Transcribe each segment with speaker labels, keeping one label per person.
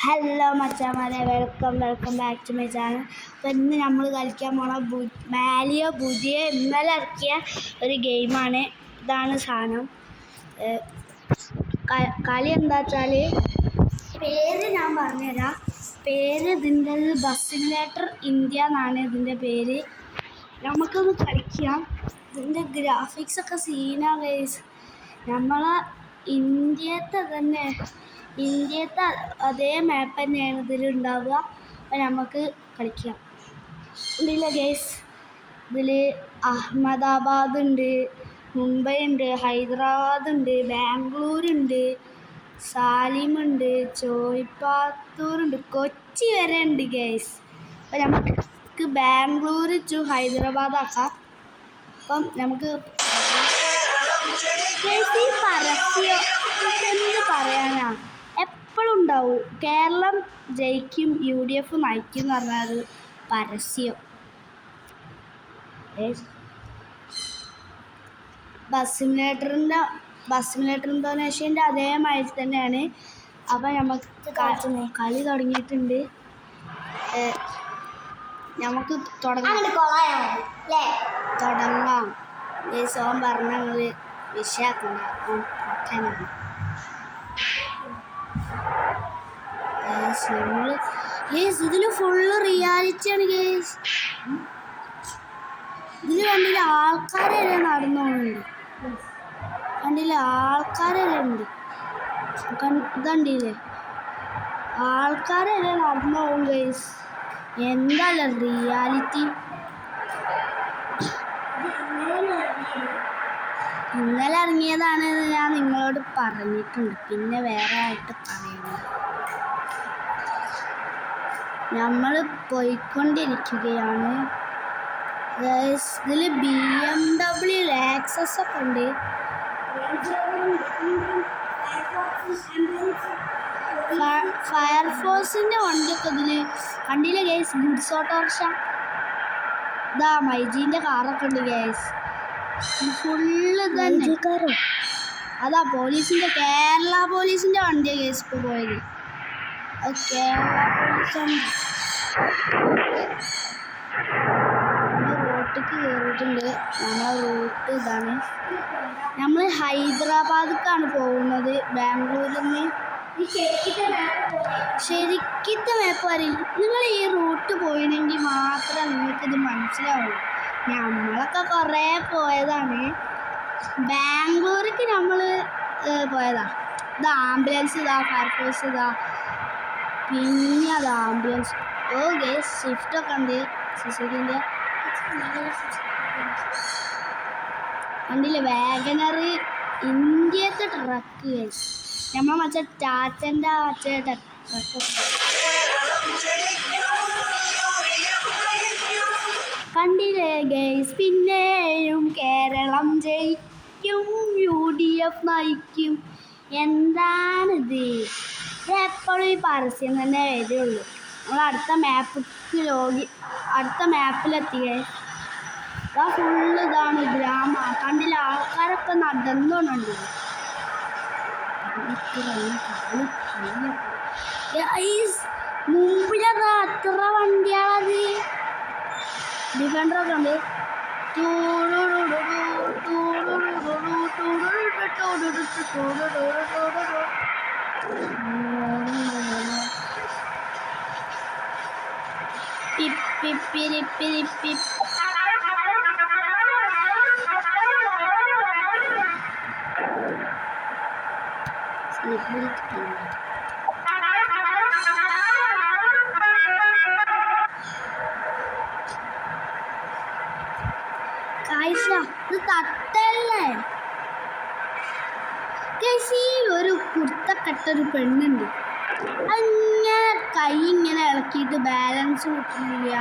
Speaker 1: Hello മച്ചാമാരെ, welcome back to my channel. അപ്പോൾ ഇന്ന് നമ്മൾ കളിക്കാൻ പോണ മാലിയോ പുതിയ ഇന്നലെ ഇറക്കിയ ഒരു ഗെയിമാണ്. ഇതാണ് സാധനം. കളി എന്താ വെച്ചാൽ പേര് ഞാൻ പറഞ്ഞുതരാം. പേര് ഇതിൻ്റെ ബസ് സിമുലേറ്റർ ഇന്ത്യ എന്നാണ് ഇതിൻ്റെ പേര്. നമുക്കൊന്ന് കളിക്കാം. ഇതിൻ്റെ ഗ്രാഫിക്സൊക്കെ സീനാ ഗൈസ്. നമ്മളെ ഇന്ത്യത്തെ അതേ മാപ്പ് തന്നെയാണ് ഇതിലുണ്ടാവുക. അപ്പം നമുക്ക് കളിക്കാം. ഇതില്ല ഗൈസ്, ഇതിൽ അഹമ്മദാബാദ് ഉണ്ട്, മുംബൈ ഉണ്ട്, ഹൈദരാബാദ് ഉണ്ട്, ബാംഗ്ലൂരുണ്ട്, സാലിമുണ്ട്, ചോയ്പാത്തൂറുണ്ട്, കൊച്ചി വരെ ഉണ്ട് ഗൈസ്. അപ്പം നമുക്ക് ബാംഗ്ലൂർ ടു ഹൈദരാബാദ് ആക്കാം. അപ്പം നമുക്ക് പരസ്യം എന്ത് പറയാനാ എപ്പോഴും ഉണ്ടാവും. കേരളം ജയിക്കും, UDF നയിക്കും എന്ന് പറഞ്ഞാൽ പരസ്യം. ബസ് സിമുലേറ്റർ ഇന്തോനേഷ്യൻ്റെ അതേമാതിരി തന്നെയാണ്. അപ്പം നമുക്ക് കളി തുടങ്ങിയിട്ടുണ്ട്. നമുക്ക് തുടങ്ങാം. സോം പറഞ്ഞ വിഷയാക്കണ്ട, പൊട്ടനാണ്. ഇതിൽ ഫുള്ള് റിയാലിറ്റിയാണ് ഗേസ്. ഇതിൽ കണ്ടില്ല ആൾക്കാരെല്ലാം നടന്നു പോകുന്നുണ്ട്. കണ്ടില്ല ആൾക്കാരെല്ലാം ഉണ്ട്. ഇതണ്ടില്ലേ ആൾക്കാരെല്ലാം നടന്നു പോകും ഗേസ്. എന്തല്ല റിയാലിറ്റി. ഇന്നലെ ഇറങ്ങിയതാണ് ഞാൻ നിങ്ങളോട് പറഞ്ഞിട്ടുണ്ട്. പിന്നെ വേറെ ആയിട്ട് പറയുന്നത്. നമ്മൾ പോയിക്കൊണ്ടിരിക്കുകയാണ്. ഇതിൽ BMW Lexus ഒക്കെ ഉണ്ട്. ഫയർഫോഴ്സിൻ്റെ വണ്ടിയൊക്കെ ഇതിൽ കണ്ടില്ല ഗൈസ്. ഗുഡ്സ് ഓട്ടോറിക്ഷ ഇതാ മൈജീൻ്റെ കാറൊക്കെ ഉണ്ട് ഗൈസ്. ഫുള്ള് തന്നെ അതാ പോലീസിൻ്റെ, കേരള പോലീസിൻ്റെ വണ്ടിയാണ് ഗൈസ് ഇപ്പോൾ പോയത്. കേരള പോലീസ് റോട്ടിക്ക് കയറിയിട്ടുണ്ട്. നമ്മളെ റൂട്ട് ഇതാണ്. നമ്മൾ ഹൈദരാബാദിലേക്കാണ് പോകുന്നത് ബാംഗ്ലൂരിൽ നിന്ന്. ശരിക്കത്തെ മാപ്പ് അറിയില്ല. നിങ്ങൾ ഈ റൂട്ട് പോയില്ലെങ്കിൽ മാത്രമേ നിങ്ങൾക്കിത് മനസ്സിലാവുള്ളൂ. നമ്മളൊക്കെ കുറേ പോയതാണ്. ബാംഗ്ലൂർക്ക് നമ്മൾ പോയതാ. ഇത് ആംബുലൻസ്, ഇതാ ഫയർഫോഴ്സ്, ഇതാ പിന്നെ അത് ആംബുലൻസ്. ഓ ഗേസ് സ്വിഫ്റ്റൊക്കെ ഉണ്ട്. സുസുക്കിൻ്റെ കണ്ടില്ലേ വാഗനർ, ഇന്ത്യത്തെ ട്രക്ക് ഗേസ്. നമ്മൾ മറ്റേ ടാറ്റൻ്റെ ട്രക്കൊക്കെ കണ്ടില്ലേ ഗേസ്. പിന്നെയും കേരളം ജയിക്കും, UDF നയിക്കും. എന്താണിത്? എപ്പോഴും ഈ പരസ്യം തന്നെ വരുള്ളൂ. നമ്മൾ അടുത്ത മാപ്പിലെത്തിയേ. ഇതാ ഫുള്ള് ഇതാണ് ഗ്രാമ. കണ്ടില്ല ആൾക്കാരൊക്കെ നടന്നുകൊണ്ടുണ്ട്. മുമ്പിലതാ അത്ര വണ്ടിയാണത്. ഡിഫൻഡറൊക്കെ ഉണ്ട്. ഇത് തട്ടല്ലേ ഒരു കുർത്തക്കെട്ടൊരു പെണ്ണുണ്ട്. അങ്ങനെ കൈ ഇങ്ങനെ ഇളക്കിയിട്ട് ബാലൻസ് കിട്ടുന്നില്ല.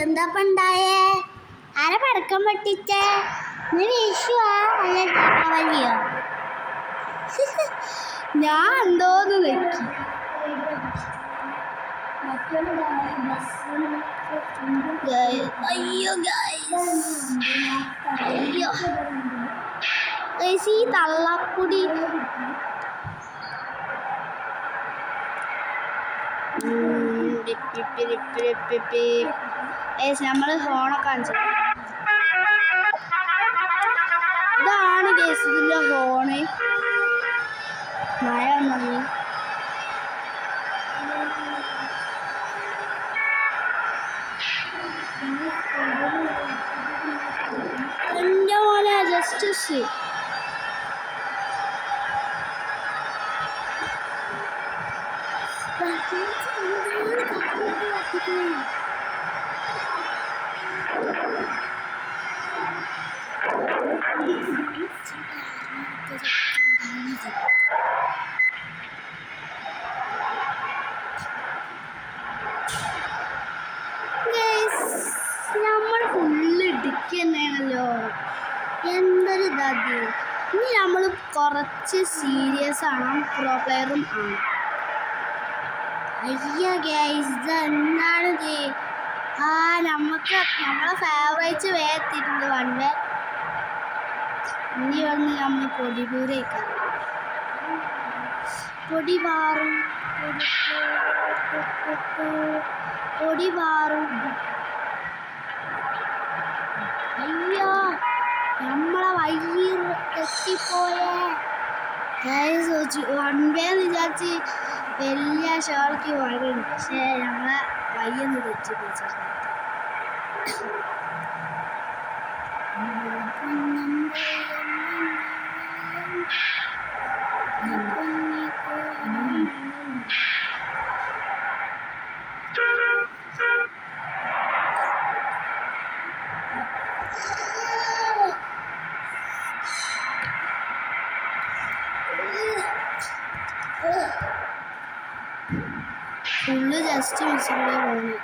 Speaker 1: എന്താപ്പണ്ടായേ? ആരെ പടക്കം പൊട്ടിച്ചേ? വീശുവാ അല്ല ദീപാവലിയോ? ഞാൻ എന്തോന്ന് വെക്കി. അയ്യോ അയ്യോ ഈ തള്ളപ്പൊടി നമ്മൾ ഹോണൊക്കെ കാണിച്ചു. ഇതാണ് കേസ് ഇതിൻ്റെ ഹോണ്. മഴ വന്നു. എൻ്റെ മോനെ ജസ്റ്റ് നമ്മൾ ഫുള്ള് ഇടുക്കി തന്നെയാണല്ലോ. എന്തൊരു ഇതാത്. ഇനി നമ്മൾ കുറച്ച് സീരിയസ് ആണ്, പ്രോ പ്ലെയറും ആണ്. അയ്യ ഗൈസ് ഇതെന്താണിത്? നമുക്ക് നമ്മളെ ഫേവറേറ്റ് വേത്തിട്ടുണ്ട് വൺവേ. ഇനി വന്ന് നമ്മൾ പൊടിപൂരയിക്കാം. പൊടി പാറും പൊടി പാറും. അയ്യോ നമ്മളെ വയ്യ തെറ്റിപ്പോയേ. വൺവേന്ന് വിചാരിച്ച് വലിയ ഷോർക്ക് വഴിയുണ്ട്. പക്ഷേ ഞങ്ങളെ വയ്യൊന്ന് തെറ്റിപ്പോയി. ഫുള്ള് ജസ്റ്റ് മിസ്സിലൂടെ പോകുന്നു.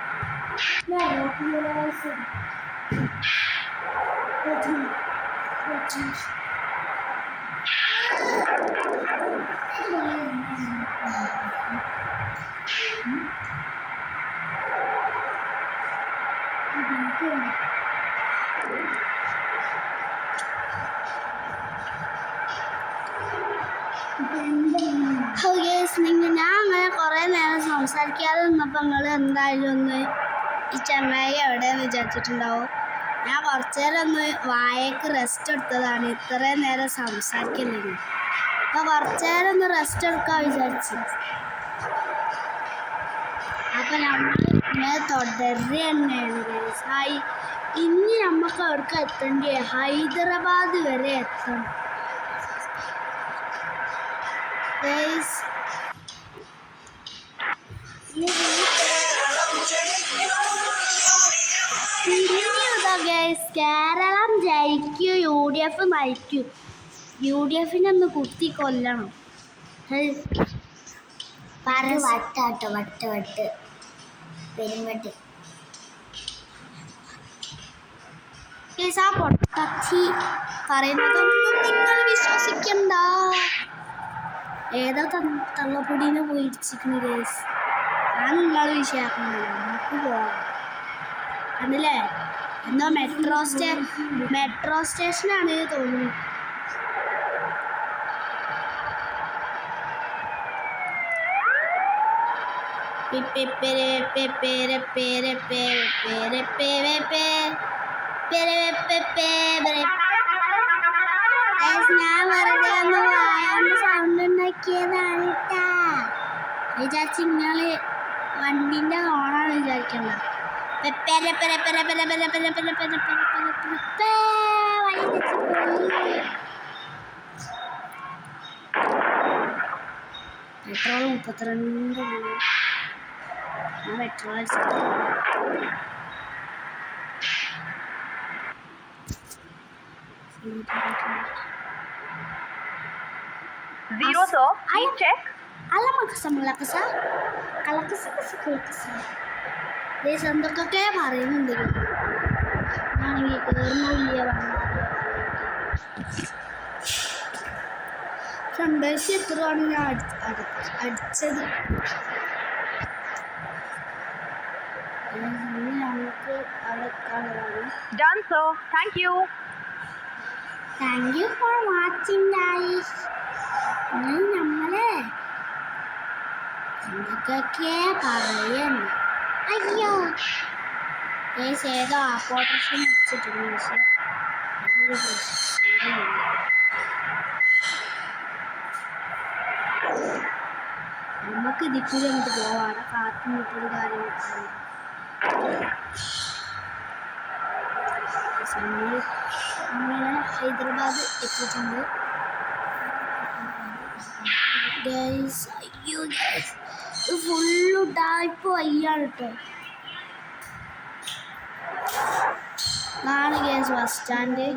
Speaker 1: ഞാൻ അങ്ങനെ കുറേ നേരം സംസാരിക്കാതെ നിന്നപ്പോൾ നിങ്ങൾ എന്തായാലും ഒന്ന് ഈ ചെമ്മായി എവിടെയെന്ന് വിചാരിച്ചിട്ടുണ്ടാവും. ഞാൻ കുറച്ചു നേരം ഒന്ന് വായക്ക് റെസ്റ്റ് എടുത്തതാണ്. ഇത്രയും നേരം സംസാരിക്കുന്നില്ല. അപ്പോൾ കുറച്ചു നേരം ഒന്ന് റെസ്റ്റ് എടുക്കാൻ വിചാരിച്ചു. അപ്പം നമ്മൾ ഇങ്ങനെ തുടരുക തന്നെയാണ്. ഇനി നമുക്ക് അവിടേക്ക് എത്തേണ്ടി ഹൈദരാബാദ് വരെ എത്തണം. കേരളം ജയിക്കൂ, UDF നയിക്കൂ. UDF-നെ ഒന്ന് കുത്തി കൊല്ലണം.
Speaker 2: വട്ടാട്ടോ വട്ട് പെരുമ്പട്ടി
Speaker 1: ആ പൊട്ടത്തി പറയുന്നതൊന്നും നിങ്ങൾ വിശ്വസിക്കണ്ട. ഏതോ തള്ളപ്പൊടീനെ പോയി ഇടിച്ചിരിക്കുന്നു കേസ്. ഞാൻ നിങ്ങൾ വിഷയാക്കുന്നില്ല. നമുക്ക് പോവാം. അതല്ലേ എന്തോ മെട്രോ സ്റ്റേഷനാണ് തോന്നുന്നു. ഞാൻ വെറുതെ ഒന്ന് വായാണ്ട് സൗണ്ട് ഉണ്ടാക്കിയതാണ് കേട്ടാ. വിചാരിച്ച് നിങ്ങള് വണ്ടിന്റെ ഹോണാണ് വിചാരിക്കുന്നത്. പെട്രോൾ 32 ഞാൻ പെട്രോൾ അടിച്ചിട്ട് എന്തൊക്കെ പറയുന്നുണ്ട്. ആണെങ്കിൽ കയറുന്നില്ല. രണ്ടാഴ്ച എത്രയാണ് ഞാൻ അടിച്ചത്. ഇനി നമുക്ക് അവിടെ എത്താനുള്ളതാണ്.
Speaker 3: Done, sir. Thank you.
Speaker 2: Thank you for watching guys. ഇനി നമ്മളെ എന്തൊക്കെ പറയുന്നു. അയ്യോ
Speaker 1: ഗൈസ് ഏതോ ആപ്പോട്ടർഷൻ വെച്ചിട്ടുണ്ട്. പക്ഷേ അതൊരു പ്രശ്നമില്ല. നമുക്ക് ഇതിക്കൂടി അങ്ങോട്ട് പോവാം. അവിടെ കാത്തു നിൽക്കുന്ന കാര്യങ്ങളൊക്കെ അങ്ങനെ ഹൈദരാബാദ് എത്തിയിട്ടുണ്ട്. ഗൈസ് അയ്യോ ഗൈസ് ഇത് ഫുള്ള് ഉഡായിപ്പ് വയ്യാണ് കേട്ടോ. ഇതാണ് ഗൈസ് ബസ് സ്റ്റാൻഡ്.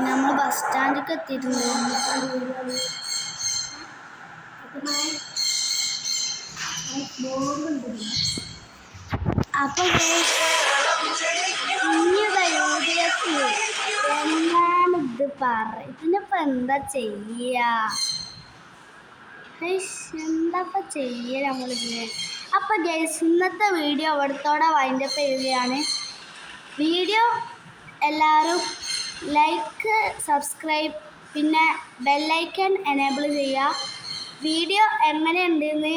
Speaker 1: നമ്മൾ ബസ് സ്റ്റാൻഡിലേക്ക് എത്തിയിട്ടുണ്ട്. അപ്പൊ എന്നാണിത് ഇതിനിപ്പോ എന്താ ചെയ്യാ? എന്താപ്പ ചെയ്യ നമ്മളിങ്ങനെ. അപ്പൊ ഗൈസ് ഇന്നത്തെ വീഡിയോ അവിടത്തോടെ വൈൻഡപ്പ് ചെയ്യുകയാണ്. വീഡിയോ എല്ലാവരും ലൈക്ക്, സബ്സ്ക്രൈബ്, പിന്നെ ബെല്ലൈക്കൺ എനേബിൾ ചെയ്യുക. വീഡിയോ എങ്ങനെയുണ്ടെന്ന്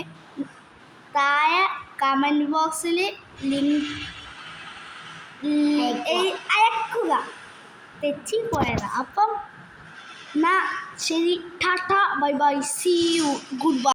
Speaker 1: താഴെ കമൻറ്റ് ബോക്സിൽ ലിങ്ക് അയക്കുക. തെറ്റിപ്പോയതാണ്. അപ്പം എന്നാ ശരി, ടാറ്റ, bye bye, see you, good by.